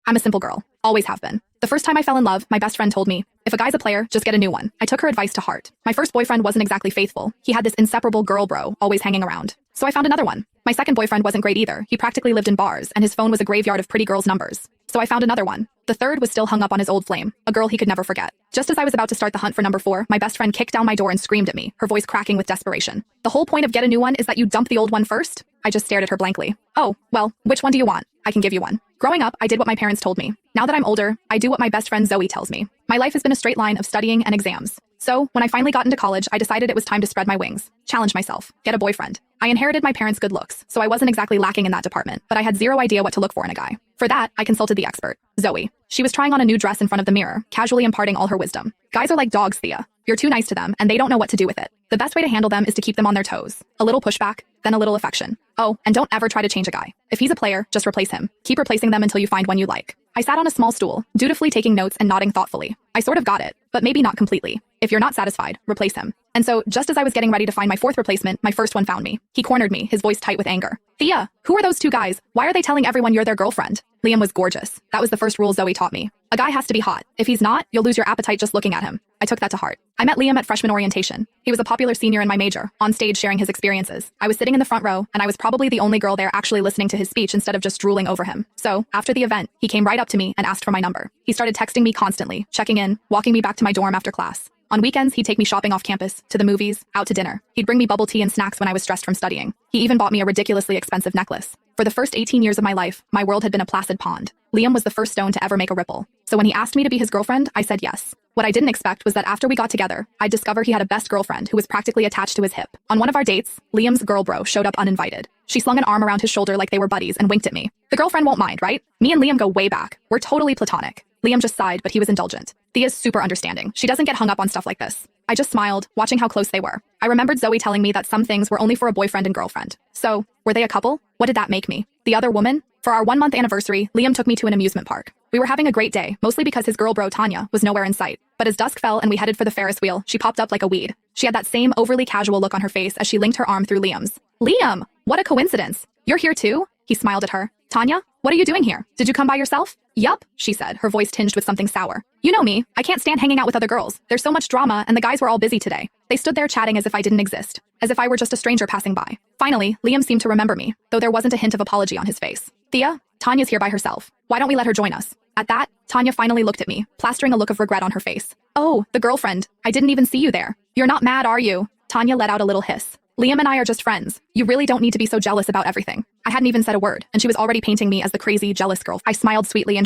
I'm a simple girl. Always have been. The first time I fell in love, my best friend told me, if a guy's a player, just get a new one. I took her advice to heart. My first boyfriend wasn't exactly faithful. He had this inseparable girl bro always hanging around. So I found another one. My second boyfriend wasn't great either. He practically lived in bars, and his phone was a graveyard of pretty girls' numbers. So I found another one. The third was still hung up on his old flame, a girl he could never forget. Just as I was about to start the hunt for number 4, my best friend kicked down my door and screamed at me, her voice cracking with desperation. The whole point of get a new one is that you dump the old one first? I just stared at her blankly. Oh, well, which one do you want? I can give you one. Growing up, I did what my parents told me. Now that I'm older, I do what my best friend Zoe tells me. My life has been a straight line of studying and exams. So, when I finally got into college, I decided it was time to spread my wings, challenge myself, get a boyfriend. I inherited my parents' good looks, so I wasn't exactly lacking in that department, but I had zero idea what to look for in a guy. For that, I consulted the expert, Zoe. She was trying on a new dress in front of the mirror, casually imparting all her wisdom. Guys are like dogs, Thea. You're too nice to them, and they don't know what to do with it. The best way to handle them is to keep them on their toes. A little pushback, then a little affection. Oh, and don't ever try to change a guy. If he's a player, just replace him. Keep replacing them until you find one you like. I sat on a small stool, dutifully taking notes and nodding thoughtfully. I sort of got it, but maybe not completely. If you're not satisfied, replace him. And so, just as I was getting ready to find my 4th replacement, my first one found me. He cornered me, his voice tight with anger. Thea, who are those 2 guys? Why are they telling everyone you're their girlfriend? Liam was gorgeous. That was the first rule Zoe taught me. A guy has to be hot. If he's not, you'll lose your appetite just looking at him. I took that to heart. I met Liam at freshman orientation. He was a popular senior in my major, on stage sharing his experiences. I was sitting in the front row, and I was probably the only girl there actually listening to his speech instead of just drooling over him. So, after the event, he came right up to me and asked for my number. He started texting me constantly, checking in, walking me back to my dorm after class. On weekends, he'd take me shopping off campus, to the movies, out to dinner. He'd bring me bubble tea and snacks when I was stressed from studying. He even bought me a ridiculously expensive necklace. For the first 18 years of my life, my world had been a placid pond. Liam was the first stone to ever make a ripple. So when he asked me to be his girlfriend, I said yes. What I didn't expect was that after we got together, I'd discover he had a best girlfriend who was practically attached to his hip. On one of our dates, Liam's girl bro showed up uninvited. She slung an arm around his shoulder like they were buddies and winked at me. The girlfriend won't mind, right? Me and Liam go way back. We're totally platonic. Liam just sighed, but he was indulgent. Thea's super understanding. She doesn't get hung up on stuff like this. I just smiled, watching how close they were. I remembered Zoe telling me that some things were only for a boyfriend and girlfriend. So, were they a couple? What did that make me? The other woman? For our 1-month anniversary, Liam took me to an amusement park. We were having a great day, mostly because his girl bro Tanya was nowhere in sight. But as dusk fell and we headed for the Ferris wheel, she popped up like a weed. She had that same overly casual look on her face as she linked her arm through Liam's. Liam! What a coincidence! You're here too? He smiled at her. Tanya, what are you doing here? Did you come by yourself? Yup, she said, her voice tinged with something sour. You know me, I can't stand hanging out with other girls. There's so much drama, and the guys were all busy today. They stood there chatting as if I didn't exist, as if I were just a stranger passing by. Finally, Liam seemed to remember me, though there wasn't a hint of apology on his face. Thea, Tanya's here by herself. Why don't we let her join us? At that, Tanya finally looked at me, plastering a look of regret on her face. Oh, the girlfriend. I didn't even see you there. You're not mad, are you? Tanya let out a little hiss. Liam and I are just friends. You really don't need to be so jealous about everything. I hadn't even said a word, and she was already painting me as the crazy, jealous girl. I smiled sweetly and